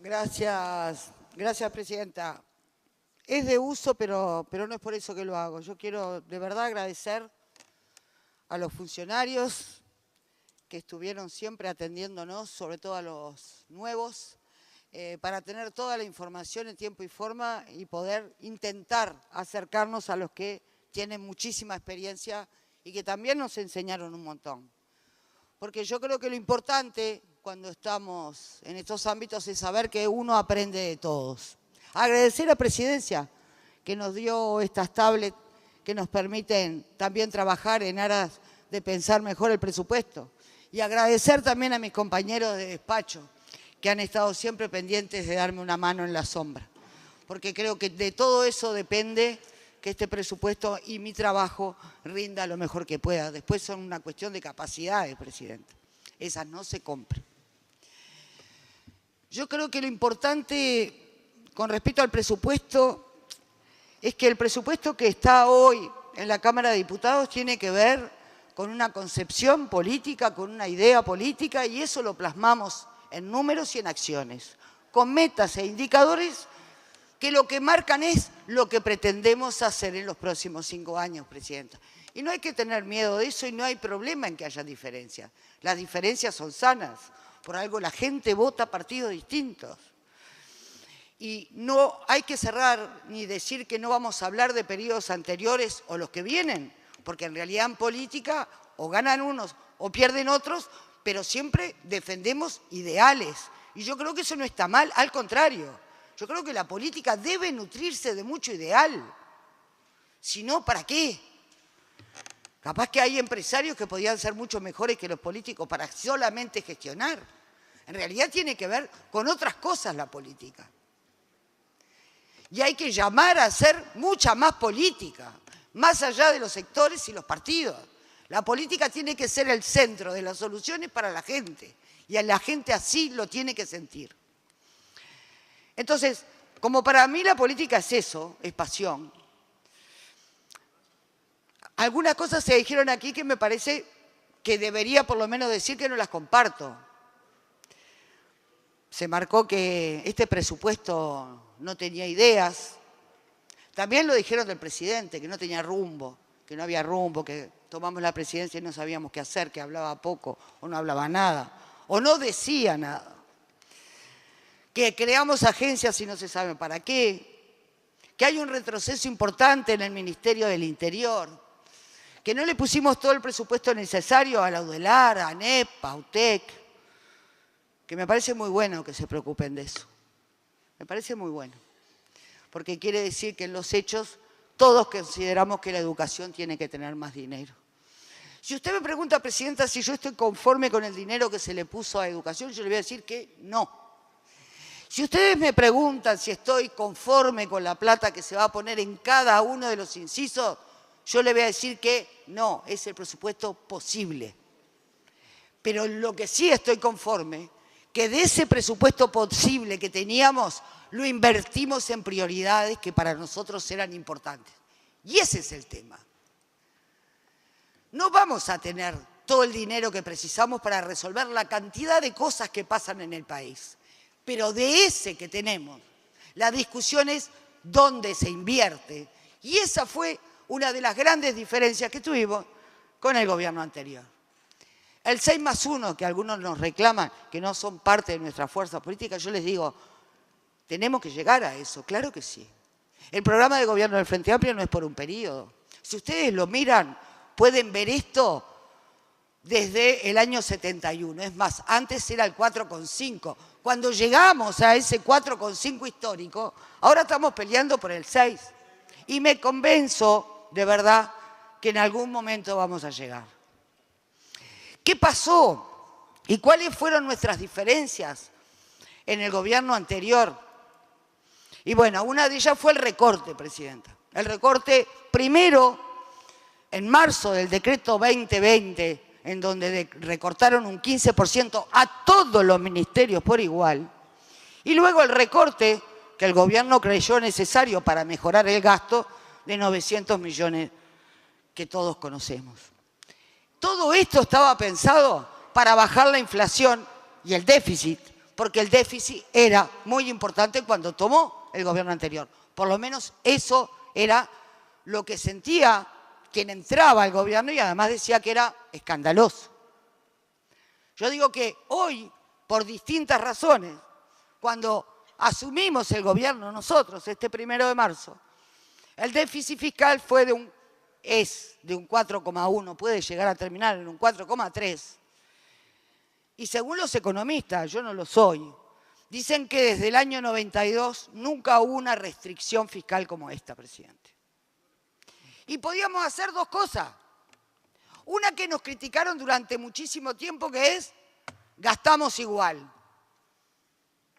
Gracias, presidenta. Es de uso, pero no es por eso que lo hago. Yo quiero de verdad agradecer a los funcionarios que estuvieron siempre atendiéndonos, sobre todo a los nuevos, para tener toda la información en tiempo y forma y poder intentar acercarnos a los que tienen muchísima experiencia y que también nos enseñaron un montón. Porque yo creo que lo importante cuando estamos en estos ámbitos es saber que uno aprende de todos. Agradecer a Presidencia que nos dio estas tablets que nos permiten también trabajar en aras de pensar mejor el presupuesto. Y agradecer también a mis compañeros de despacho que han estado siempre pendientes de darme una mano en la sombra. Porque creo que de todo eso depende que este presupuesto y mi trabajo rinda lo mejor que pueda. Después son una cuestión de capacidades, Presidenta. Esas no se compran. Yo creo que lo importante con respecto al presupuesto es que el presupuesto que está hoy en la Cámara de Diputados tiene que ver con una concepción política, con una idea política, y eso lo plasmamos en números y en acciones, con metas e indicadores que lo que marcan es lo que pretendemos hacer en los próximos 5 años, Presidenta. Y no hay que tener miedo de eso y no hay problema en que haya diferencias. Las diferencias son sanas, por algo la gente vota partidos distintos. Y no hay que cerrar ni decir que no vamos a hablar de periodos anteriores o los que vienen, porque en realidad en política o ganan unos o pierden otros, pero siempre defendemos ideales. Y yo creo que eso no está mal, al contrario. Yo creo que la política debe nutrirse de mucho ideal. Si no, ¿para qué? Capaz que hay empresarios que podían ser mucho mejores que los políticos para solamente gestionar. En realidad tiene que ver con otras cosas la política. Y hay que llamar a hacer mucha más política, más allá de los sectores y los partidos. La política tiene que ser el centro de las soluciones para la gente. Y a la gente así lo tiene que sentir. Entonces, como para mí la política es eso, es pasión, algunas cosas se dijeron aquí que me parece que debería por lo menos decir que no las comparto. Se marcó que este presupuesto no tenía ideas. También lo dijeron del presidente, que no tenía rumbo, que no había rumbo, que tomamos la presidencia y no sabíamos qué hacer, que hablaba poco o no hablaba nada, o no decía nada. Que creamos agencias y no se sabe para qué, que hay un retroceso importante en el Ministerio del Interior, que no le pusimos todo el presupuesto necesario a la UDELAR, a ANEP, a UTEC, que me parece muy bueno que se preocupen de eso. Me parece muy bueno, porque quiere decir que en los hechos todos consideramos que la educación tiene que tener más dinero. Si usted me pregunta, Presidenta, si yo estoy conforme con el dinero que se le puso a educación, yo le voy a decir que no. Si ustedes me preguntan si estoy conforme con la plata que se va a poner en cada uno de los incisos, yo le voy a decir que no, es el presupuesto posible. Pero lo que sí estoy conforme, que de ese presupuesto posible que teníamos, lo invertimos en prioridades que para nosotros eran importantes. Y ese es el tema. No vamos a tener todo el dinero que precisamos para resolver la cantidad de cosas que pasan en el país. Pero de ese que tenemos, la discusión es dónde se invierte. Y esa fue una de las grandes diferencias que tuvimos con el gobierno anterior. El 6+1, que algunos nos reclaman que no son parte de nuestra fuerza política, yo les digo, tenemos que llegar a eso, claro que sí. El programa de gobierno del Frente Amplio no es por un periodo. Si ustedes lo miran, pueden ver esto desde el año 71. Es más, antes era el 4,5. Cuando llegamos a ese 4,5 histórico, ahora estamos peleando por el 6. Y me convenzo, de verdad, que en algún momento vamos a llegar. ¿Qué pasó? ¿Y cuáles fueron nuestras diferencias en el gobierno anterior? Y bueno, una de ellas fue el recorte, Presidenta. El recorte, primero, en marzo del decreto 2020, en donde recortaron un 15% a todos los ministerios por igual, y luego el recorte que el gobierno creyó necesario para mejorar el gasto de 900 millones que todos conocemos. Todo esto estaba pensado para bajar la inflación y el déficit, porque el déficit era muy importante cuando tomó el gobierno anterior. Por lo menos eso era lo que sentía quien entraba al gobierno y además decía que era escandaloso. Yo digo que hoy, por distintas razones, cuando asumimos el gobierno nosotros, este 1 de marzo, el déficit fiscal es de un 4,1, puede llegar a terminar en un 4,3. Y según los economistas, yo no lo soy, dicen que desde el año 92 nunca hubo una restricción fiscal como esta, presidente. Y podíamos hacer dos cosas. Una que nos criticaron durante muchísimo tiempo, que es gastamos igual.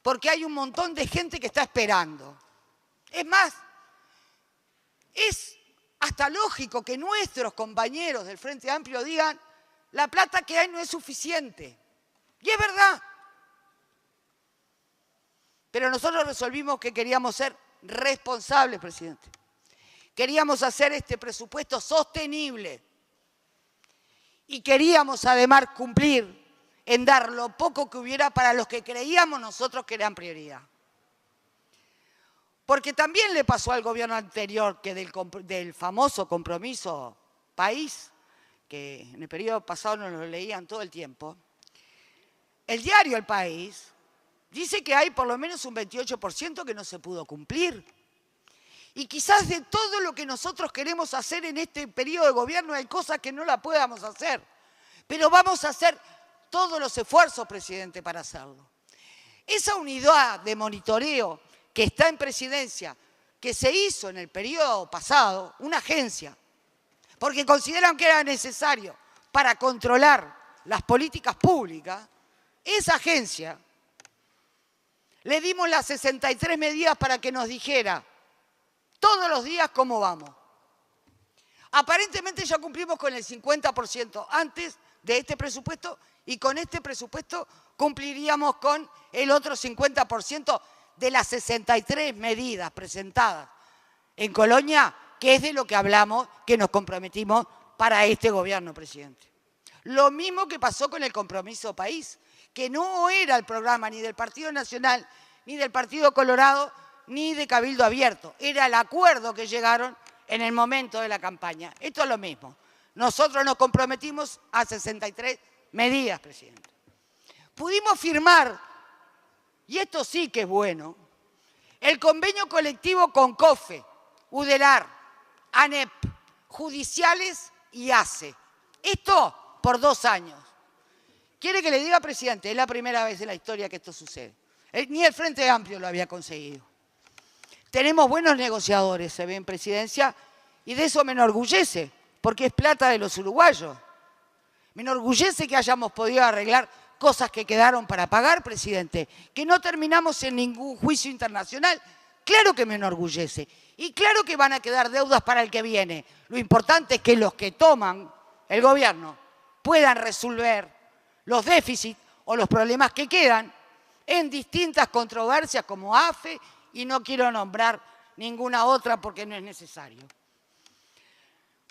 Porque hay un montón de gente que está esperando. Es más, es hasta lógico que nuestros compañeros del Frente Amplio digan la plata que hay no es suficiente. Y es verdad. Pero nosotros resolvimos que queríamos ser responsables, presidente. Queríamos hacer este presupuesto sostenible. Y queríamos además cumplir en dar lo poco que hubiera para los que creíamos nosotros que eran prioridad. Porque también le pasó al gobierno anterior que del famoso compromiso país, que en el periodo pasado nos lo leían todo el tiempo, el diario El País dice que hay por lo menos un 28% que no se pudo cumplir. Y quizás de todo lo que nosotros queremos hacer en este periodo de gobierno hay cosas que no la podamos hacer. Pero vamos a hacer todos los esfuerzos, presidente, para hacerlo. Esa unidad de monitoreo que está en presidencia, que se hizo en el periodo pasado, una agencia, porque consideran que era necesario para controlar las políticas públicas, esa agencia le dimos las 63 medidas para que nos dijera todos los días cómo vamos. Aparentemente ya cumplimos con el 50% antes de este presupuesto y con este presupuesto cumpliríamos con el otro 50% de las 63 medidas presentadas en Colonia, que es de lo que hablamos, que nos comprometimos para este gobierno, presidente. Lo mismo que pasó con el compromiso país, que no era el programa ni del Partido Nacional, ni del Partido Colorado, ni de Cabildo Abierto. Era el acuerdo que llegaron en el momento de la campaña. Esto es lo mismo. Nosotros nos comprometimos a 63 medidas, presidente. Pudimos firmar, y esto sí que es bueno, el convenio colectivo con COFE, UDELAR, ANEP, judiciales y ACE. Esto por 2 años. ¿Quiere que le diga, presidente? Es la primera vez en la historia que esto sucede. Ni el Frente Amplio lo había conseguido. Tenemos buenos negociadores, se ve en presidencia, y de eso me enorgullece, porque es plata de los uruguayos. Me enorgullece que hayamos podido arreglar cosas que quedaron para pagar, presidente, que no terminamos en ningún juicio internacional. Claro que me enorgullece. Y claro que van a quedar deudas para el que viene. Lo importante es que los que toman el gobierno puedan resolver los déficits o los problemas que quedan en distintas controversias como AFE, y no quiero nombrar ninguna otra porque no es necesario.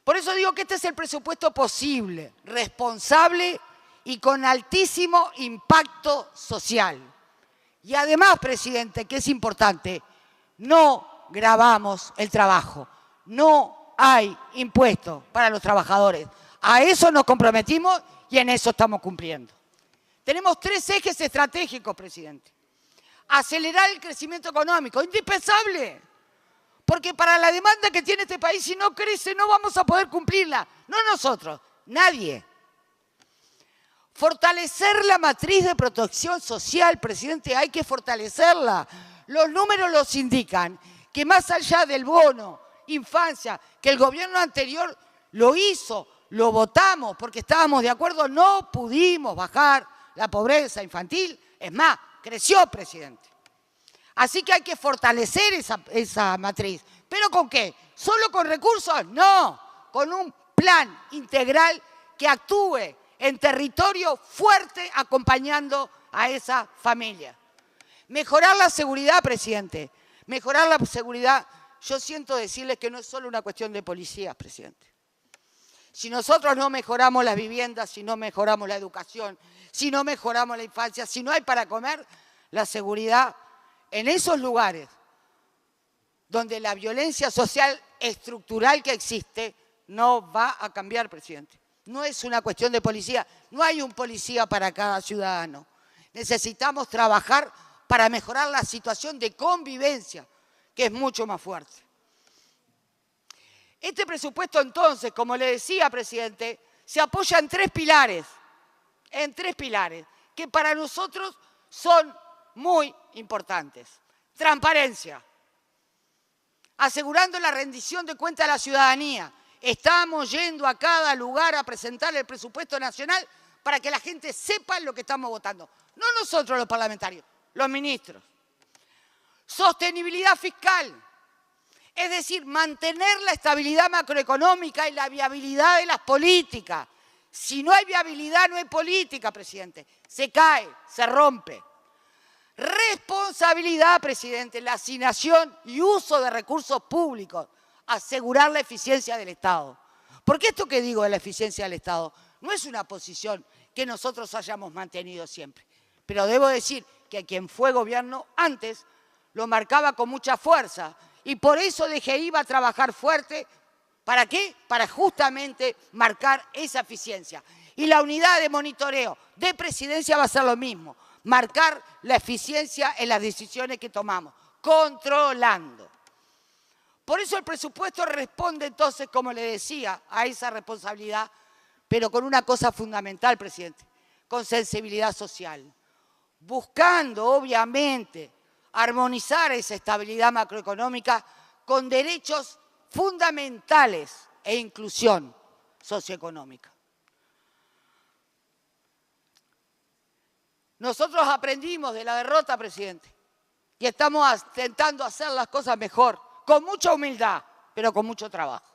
Por eso digo que este es el presupuesto posible, responsable y con altísimo impacto social. Y además, presidente, que es importante, no gravamos el trabajo, no hay impuestos para los trabajadores. A eso nos comprometimos y en eso estamos cumpliendo. Tenemos 3 ejes estratégicos, presidente. Acelerar el crecimiento económico, indispensable, porque para la demanda que tiene este país, si no crece, no vamos a poder cumplirla. No nosotros, nadie. Fortalecer la matriz de protección social, presidente, hay que fortalecerla. Los números los indican que más allá del bono infancia, que el gobierno anterior lo hizo, lo votamos porque estábamos de acuerdo, no pudimos bajar la pobreza infantil. Es más, creció, presidente. Así que hay que fortalecer esa matriz. ¿Pero con qué? ¿Solo con recursos? No, con un plan integral que actúe en territorio fuerte acompañando a esa familia. Mejorar la seguridad, presidente. Mejorar la seguridad, yo siento decirles que no es solo una cuestión de policías, presidente. Si nosotros no mejoramos las viviendas, si no mejoramos la educación, si no mejoramos la infancia, si no hay para comer, la seguridad en esos lugares donde la violencia social estructural que existe no va a cambiar, presidente. No es una cuestión de policía, no hay un policía para cada ciudadano. Necesitamos trabajar para mejorar la situación de convivencia, que es mucho más fuerte. Este presupuesto entonces, como le decía, presidente, se apoya en tres pilares, que para nosotros son muy importantes. Transparencia, asegurando la rendición de cuentas a la ciudadanía. Estamos yendo a cada lugar a presentar el presupuesto nacional para que la gente sepa lo que estamos votando. No nosotros los parlamentarios, los ministros. Sostenibilidad fiscal, es decir, mantener la estabilidad macroeconómica y la viabilidad de las políticas. Si no hay viabilidad, no hay política, presidente. Se cae, se rompe. Responsabilidad, presidente, la asignación y uso de recursos públicos. Asegurar la eficiencia del Estado. Porque esto que digo de la eficiencia del Estado no es una posición que nosotros hayamos mantenido siempre. Pero debo decir que quien fue gobierno antes lo marcaba con mucha fuerza. Y por eso DGI va a trabajar fuerte. ¿Para qué? Para justamente marcar esa eficiencia. Y la unidad de monitoreo de presidencia va a ser lo mismo. Marcar la eficiencia en las decisiones que tomamos. Controlando. Por eso el presupuesto responde entonces, como le decía, a esa responsabilidad, pero con una cosa fundamental, presidente, con sensibilidad social. Buscando, obviamente, armonizar esa estabilidad macroeconómica con derechos fundamentales e inclusión socioeconómica. Nosotros aprendimos de la derrota, presidente, y estamos intentando hacer las cosas mejor, con mucha humildad, pero con mucho trabajo.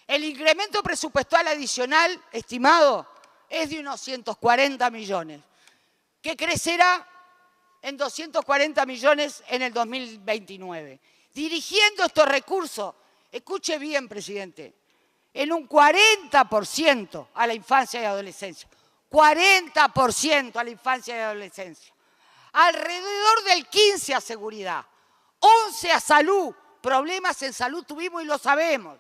El incremento presupuestal adicional estimado es de unos 140 millones, que crecerá en 240 millones en el 2029. Dirigiendo estos recursos, escuche bien, presidente, en un 40% a la infancia y adolescencia. 40% a la infancia y adolescencia. Alrededor del 15% a seguridad. 11% a salud. Problemas en salud tuvimos y lo sabemos.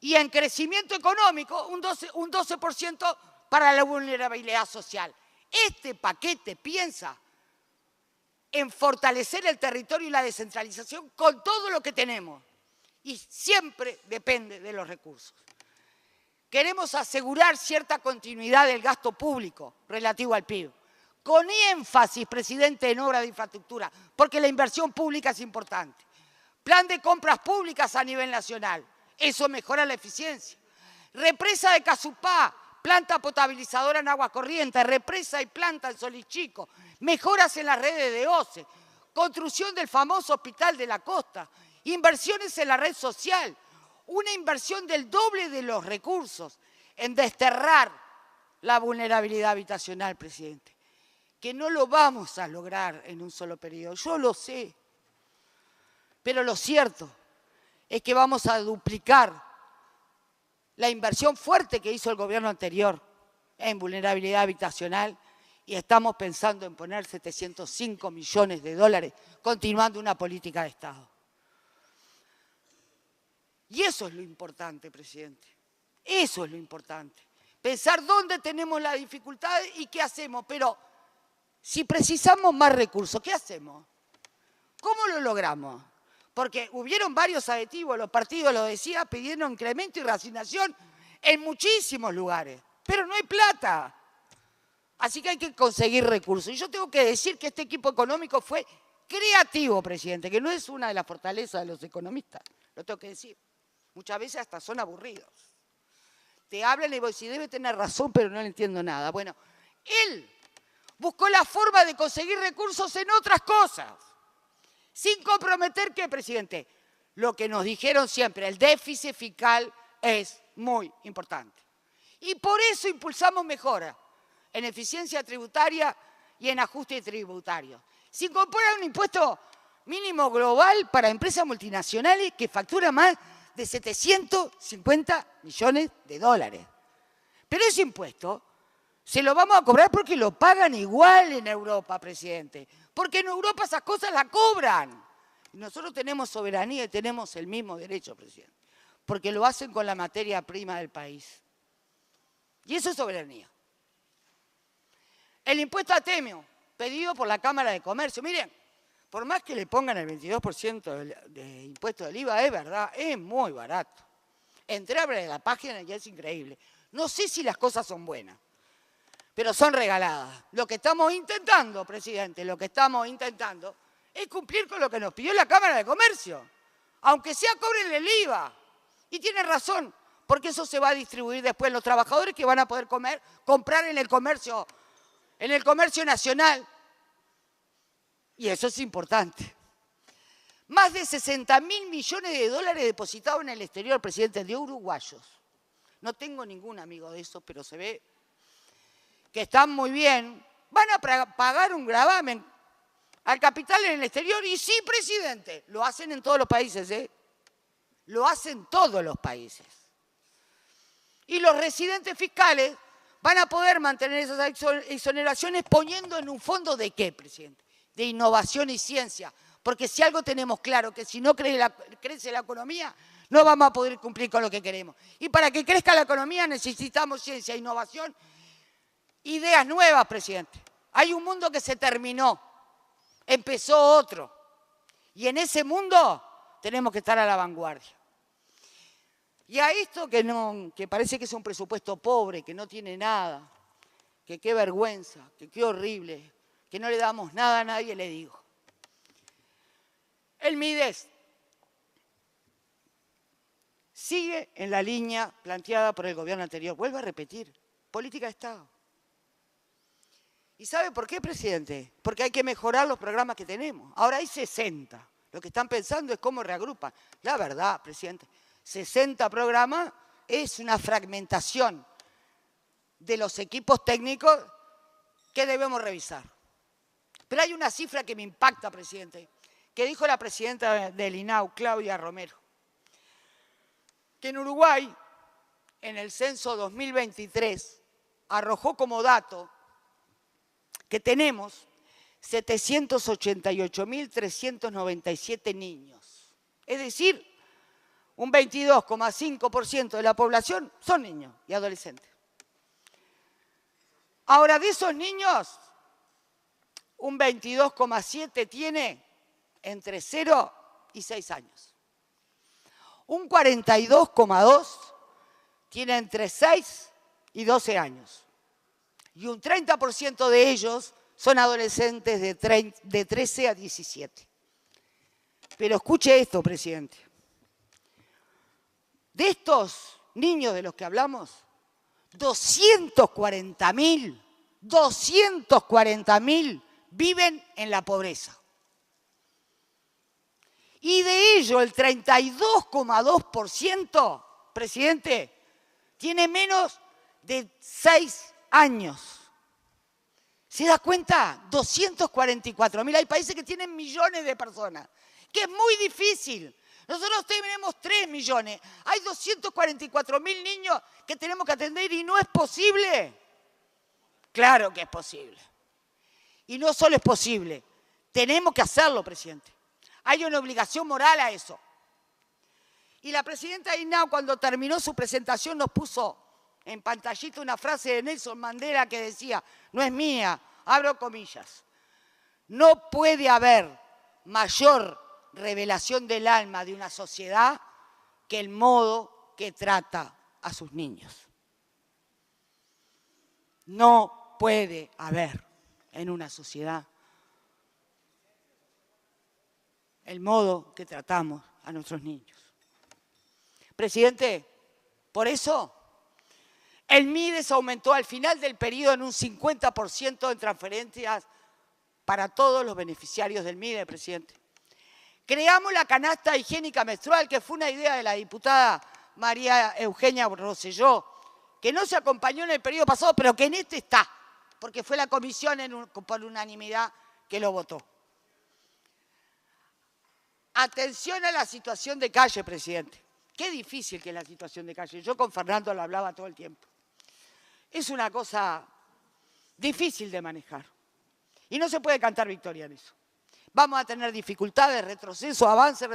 Y en crecimiento económico, un 12% para la vulnerabilidad social. Este paquete piensa en fortalecer el territorio y la descentralización con todo lo que tenemos. Y siempre depende de los recursos. Queremos asegurar cierta continuidad del gasto público relativo al PIB. Con énfasis, presidente, en obras de infraestructura, porque la inversión pública es importante. Plan de compras públicas a nivel nacional. Eso mejora la eficiencia. Represa de Casupá, planta potabilizadora en agua corriente, represa y planta en Solichico, mejoras en las redes de OCE, construcción del famoso Hospital de la Costa, inversiones en la red social, una inversión del doble de los recursos en desterrar la vulnerabilidad habitacional, presidente, que no lo vamos a lograr en un solo periodo, yo lo sé, pero lo cierto es que vamos a duplicar la inversión fuerte que hizo el gobierno anterior en vulnerabilidad habitacional y estamos pensando en poner 705 millones de dólares continuando una política de Estado. Y eso es lo importante, presidente. Eso es lo importante. Pensar dónde tenemos las dificultades y qué hacemos. Pero si precisamos más recursos, ¿qué hacemos? ¿Cómo lo logramos? Porque hubieron varios adjetivos, los partidos lo decían, pidiendo incremento y reasignación en muchísimos lugares. Pero no hay plata. Así que hay que conseguir recursos. Y yo tengo que decir que este equipo económico fue creativo, presidente, que no es una de las fortalezas de los economistas. Lo tengo que decir. Muchas veces hasta son aburridos. Te hablan y vos decís, debe tener razón, pero no le entiendo nada. Bueno, él buscó la forma de conseguir recursos en otras cosas. Sin comprometer, ¿qué, presidente? Lo que nos dijeron siempre, el déficit fiscal es muy importante. Y por eso impulsamos mejoras en eficiencia tributaria y en ajuste tributario. Se incorpora un impuesto mínimo global para empresas multinacionales que facturan más de 750 millones de dólares. Pero ese impuesto Se lo vamos a cobrar porque lo pagan igual en Europa, presidente. Porque en Europa esas cosas las cobran. Nosotros tenemos soberanía y tenemos el mismo derecho, presidente. Porque lo hacen con la materia prima del país. Y eso es soberanía. El impuesto a Temio, pedido por la Cámara de Comercio. Miren, por más que le pongan el 22% de impuesto del IVA, es verdad, es muy barato. Entré a ver la página y es increíble. No sé si las cosas son buenas, pero son regaladas. Lo que estamos intentando, presidente, lo que estamos intentando es cumplir con lo que nos pidió la Cámara de Comercio. Aunque sea cobren el IVA. Y tiene razón, porque eso se va a distribuir después los trabajadores que van a poder comprar en el comercio nacional. Y eso es importante. Más de 60.000 millones de dólares depositados en el exterior, presidente, de uruguayos. No tengo ningún amigo de esos, pero se ve que están muy bien. Van a pagar un gravamen al capital en el exterior. Y sí, presidente, lo hacen en todos los países, ¿eh? Lo hacen todos los países. Y los residentes fiscales van a poder mantener esas exoneraciones poniendo en un fondo de ¿qué, presidente? De innovación y ciencia. Porque si algo tenemos claro, que si no crece la economía, no vamos a poder cumplir con lo que queremos. Y para que crezca la economía necesitamos ciencia, innovación, ideas nuevas, presidente. Hay un mundo que se terminó, empezó otro. Y en ese mundo tenemos que estar a la vanguardia. Y a esto que parece que es un presupuesto pobre, que no tiene nada, que qué vergüenza, que qué horrible, que no le damos nada a nadie, le digo. El MIDES sigue en la línea planteada por el gobierno anterior. Vuelvo a repetir, política de Estado. ¿Y sabe por qué, presidente? Porque hay que mejorar los programas que tenemos. Ahora hay 60. Lo que están pensando es cómo reagrupan. La verdad, presidente, 60 programas es una fragmentación de los equipos técnicos que debemos revisar. Pero hay una cifra que me impacta, presidente, que dijo la presidenta del INAU, Claudia Romero, que en Uruguay, en el censo 2023, arrojó como dato que tenemos 788.397 niños. Es decir, un 22,5% de la población son niños y adolescentes. Ahora, de esos niños, un 22,7% tiene entre 0 y 6 años. Un 42,2% tiene entre 6 y 12 años. Y un 30% de ellos son adolescentes de 13 a 17. Pero escuche esto, presidente. De estos niños de los que hablamos, 240.000 viven en la pobreza. Y de ello el 32,2%, presidente, tiene menos de 6 años. ¿Se da cuenta? 244.000. Hay países que tienen millones de personas, que es muy difícil. Nosotros tenemos 3 millones. Hay 244.000 niños que tenemos que atender y no es posible. Claro que es posible. Y no solo es posible, tenemos que hacerlo, presidente. Hay una obligación moral a eso. Y la presidenta INAU, cuando terminó su presentación, nos puso en pantallita una frase de Nelson Mandela que decía, no es mía, abro comillas, no puede haber mayor revelación del alma de una sociedad que el modo que trata a sus niños. No puede haber en una sociedad el modo que tratamos a nuestros niños. Presidente, por eso el MIDES aumentó al final del periodo en un 50% en transferencias para todos los beneficiarios del MIDES, presidente. Creamos la canasta higiénica menstrual, que fue una idea de la diputada María Eugenia Rosselló, que no se acompañó en el periodo pasado, pero que en este está, porque fue la comisión por unanimidad que lo votó. Atención a la situación de calle, presidente. Qué difícil que es la situación de calle. Yo con Fernando lo hablaba todo el tiempo. Es una cosa difícil de manejar. Y no se puede cantar victoria en eso. Vamos a tener dificultades, retroceso, avance,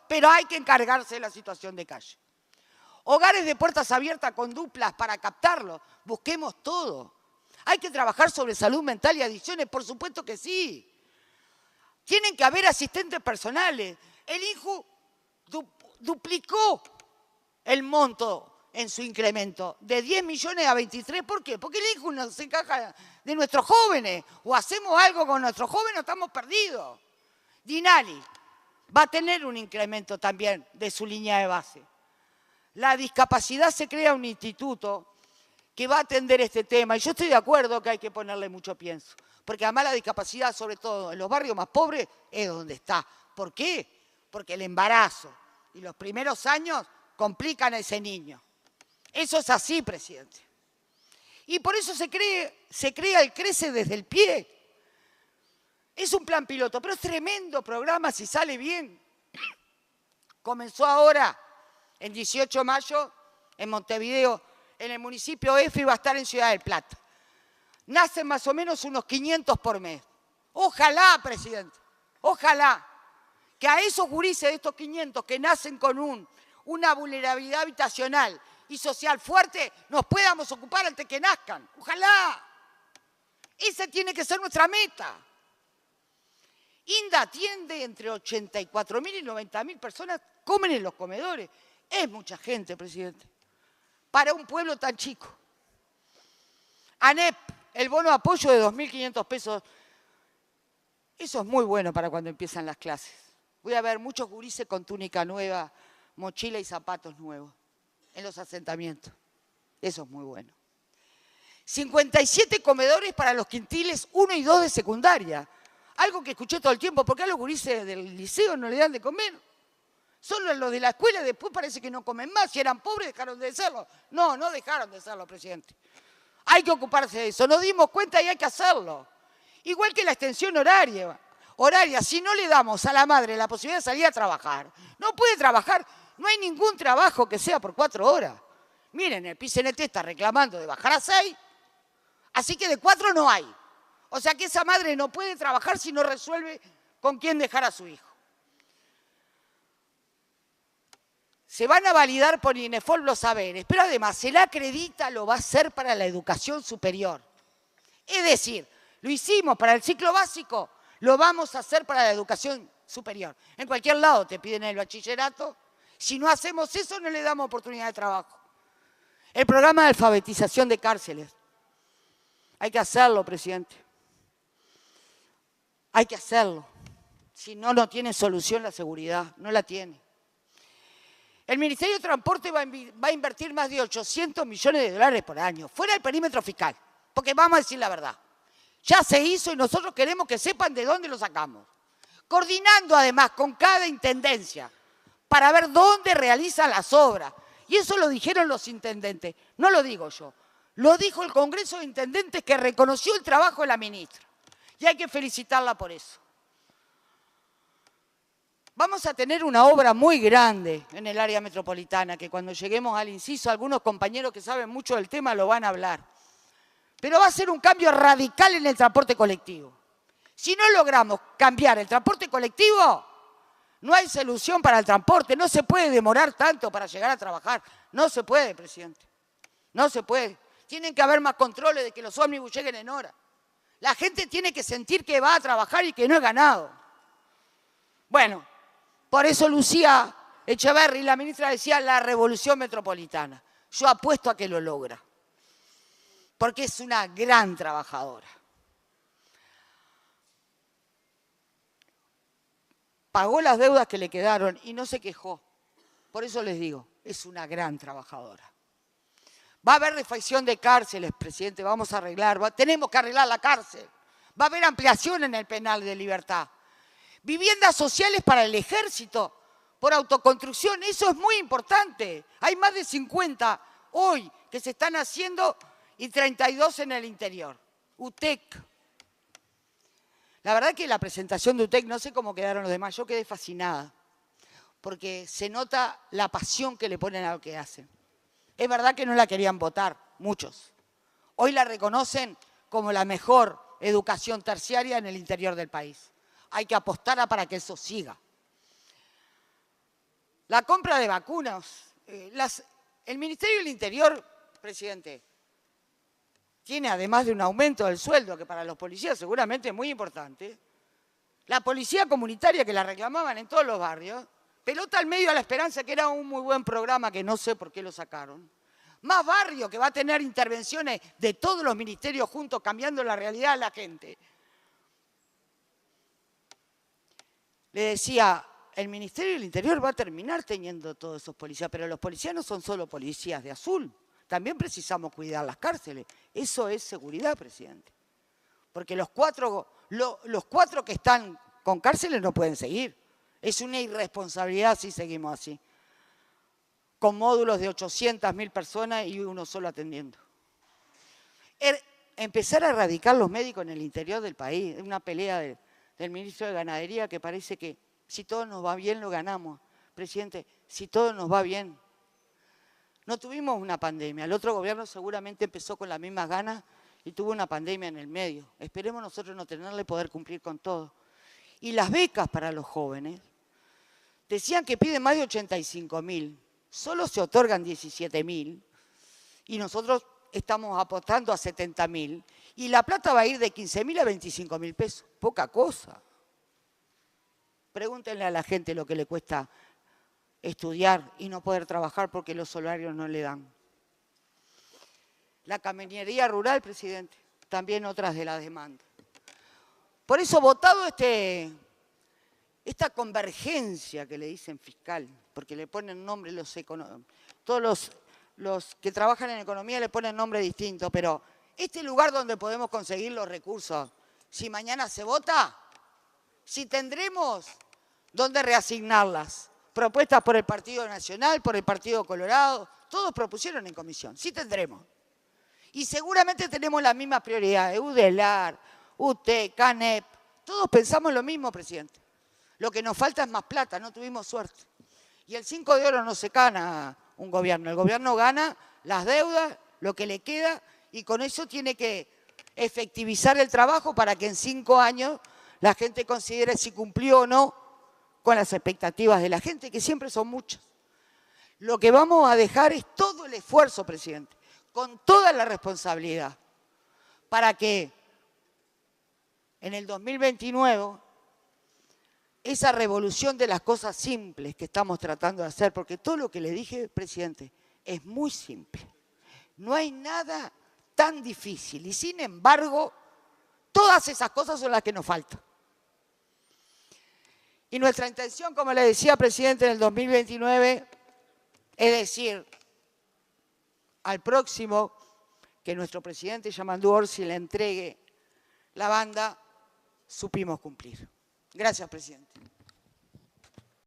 pero hay que encargarse de la situación de calle. Hogares de puertas abiertas con duplas para captarlo. Busquemos todo. Hay que trabajar sobre salud mental y adicciones, por supuesto que sí. Tienen que haber asistentes personales. El INJU duplicó el monto en su incremento, de 10 millones a 23. ¿Por qué? Porque el INJU no se encaja de nuestros jóvenes. O hacemos algo con nuestros jóvenes o estamos perdidos. Dinali va a tener un incremento también de su línea de base. La discapacidad se crea un instituto que va a atender este tema. Y yo estoy de acuerdo que hay que ponerle mucho pienso. Porque además la discapacidad, sobre todo en los barrios más pobres, es donde está. ¿Por qué? Porque el embarazo y los primeros años complican a ese niño. Eso es así, presidente. Y por eso se crea el Crece desde el pie. Es un plan piloto, pero es tremendo programa si sale bien. Comenzó ahora, en 18 de mayo, en Montevideo, en el municipio F, y va a estar en Ciudad del Plata. Nacen más o menos unos 500 por mes. Ojalá, presidente, ojalá que a esos gurises de estos 500 que nacen con una vulnerabilidad habitacional y social fuerte, nos podamos ocupar antes que nazcan. Ojalá. Esa tiene que ser nuestra meta. INDA atiende entre 84.000 y 90.000 personas, comen en los comedores. Es mucha gente, presidente, para un pueblo tan chico. ANEP, el bono de apoyo de 2.500 pesos, eso es muy bueno para cuando empiezan las clases. Voy a ver muchos gurises con túnica nueva, mochila y zapatos nuevos en los asentamientos. Eso es muy bueno. 57 comedores para los quintiles 1 y 2 de secundaria. Algo que escuché todo el tiempo, ¿por qué a los gurises del liceo no le dan de comer? Solo los de la escuela después parece que no comen más. Si eran pobres dejaron de serlo. No, no dejaron de serlo, presidente. Hay que ocuparse de eso. Nos dimos cuenta y hay que hacerlo. Igual que la extensión horaria. Si no le damos a la madre la posibilidad de salir a trabajar, no puede trabajar. No hay ningún trabajo que sea por 4 horas. Miren, el PCNT está reclamando de bajar a 6, así que de 4 no hay. O sea que esa madre no puede trabajar si no resuelve con quién dejar a su hijo. Se van a validar por INEFOL los saberes, pero además se la acredita, lo va a hacer para la educación superior. Es decir, lo hicimos para el ciclo básico, lo vamos a hacer para la educación superior. En cualquier lado te piden el bachillerato. Si no hacemos eso, no le damos oportunidad de trabajo. El programa de alfabetización de cárceles. Hay que hacerlo, presidente. Hay que hacerlo. Si no, no tiene solución la seguridad. No la tiene. El Ministerio de Transporte va a invertir más de 800 millones de dólares por año, fuera del perímetro fiscal. Porque vamos a decir la verdad. Ya se hizo y nosotros queremos que sepan de dónde lo sacamos. Coordinando además con cada intendencia para ver dónde realizan las obras. Y eso lo dijeron los intendentes, no lo digo yo. Lo dijo el Congreso de Intendentes, que reconoció el trabajo de la ministra. Y hay que felicitarla por eso. Vamos a tener una obra muy grande en el área metropolitana, que cuando lleguemos al inciso, algunos compañeros que saben mucho del tema lo van a hablar. Pero va a ser un cambio radical en el transporte colectivo. Si no logramos cambiar el transporte colectivo, no hay solución para el transporte. No se puede demorar tanto para llegar a trabajar. No se puede, presidente. No se puede. Tienen que haber más controles de que los ómnibus lleguen en hora. La gente tiene que sentir que va a trabajar y que no es ganado. Bueno, por eso Lucía Echeverri, la ministra, decía la revolución metropolitana. Yo apuesto a que lo logra. Porque es una gran trabajadora. Pagó las deudas que le quedaron y no se quejó. Por eso les digo, es una gran trabajadora. Va a haber refacción de cárceles, presidente, vamos a arreglar. Tenemos que arreglar la cárcel. Va a haber ampliación en el penal de Libertad. Viviendas sociales para el ejército, por autoconstrucción, eso es muy importante. Hay más de 50 hoy que se están haciendo y 32 en el interior. UTEC. La verdad que la presentación de UTEC, no sé cómo quedaron los demás, yo quedé fascinada, porque se nota la pasión que le ponen a lo que hacen. Es verdad que no la querían votar, muchos. Hoy la reconocen como la mejor educación terciaria en el interior del país. Hay que apostar para que eso siga. La compra de vacunas. El Ministerio del Interior, presidente, tiene además de un aumento del sueldo, que para los policías seguramente es muy importante, la policía comunitaria que la reclamaban en todos los barrios, Pelota al Medio a la Esperanza, que era un muy buen programa que no sé por qué lo sacaron, más barrio que va a tener intervenciones de todos los ministerios juntos cambiando la realidad a la gente. Le decía, el Ministerio del Interior va a terminar teniendo todos esos policías, pero los policías no son solo policías de azul, también precisamos cuidar las cárceles. Eso es seguridad, presidente. Porque los cuatro que están con cárceles no pueden seguir. Es una irresponsabilidad si seguimos así. Con módulos de 800.000 personas y uno solo atendiendo. Empezar a erradicar los médicos en el interior del país. Es una pelea del ministro de Ganadería que parece que si todo nos va bien lo ganamos. Presidente, si todo nos va bien. No tuvimos una pandemia. El otro gobierno seguramente empezó con las mismas ganas y tuvo una pandemia en el medio. Esperemos nosotros no tenerle poder cumplir con todo. Y las becas para los jóvenes, decían que piden más de 85.000. Solo se otorgan 17.000 y nosotros estamos apostando a 70.000. Y la plata va a ir de 15.000 a 25.000 pesos. Poca cosa. Pregúntenle a la gente lo que le cuesta estudiar y no poder trabajar porque los salarios no le dan. La camionería rural, presidente, también otras de las demandas. Por eso, votado esta convergencia que le dicen fiscal, porque le ponen nombre todos los que trabajan en economía le ponen nombre distinto, pero este lugar donde podemos conseguir los recursos, si mañana se vota, si tendremos dónde reasignarlas, propuestas por el Partido Nacional, por el Partido Colorado, todos propusieron en comisión, sí tendremos. Y seguramente tenemos las mismas prioridades, UDELAR, UTE, CANEP, todos pensamos lo mismo, presidente. Lo que nos falta es más plata, no tuvimos suerte. Y el 5 de oro no se gana un gobierno, el gobierno gana las deudas, lo que le queda, y con eso tiene que efectivizar el trabajo para que en 5 años la gente considere si cumplió o no con las expectativas de la gente, que siempre son muchas. Lo que vamos a dejar es todo el esfuerzo, presidente, con toda la responsabilidad, para que en el 2029 esa revolución de las cosas simples que estamos tratando de hacer, porque todo lo que le dije, presidente, es muy simple. No hay nada tan difícil y sin embargo, todas esas cosas son las que nos faltan. Y nuestra intención, como le decía, presidente, en el 2029, es decir, al próximo que nuestro presidente Yamandu Orsi le entregue la banda, supimos cumplir. Gracias, presidente.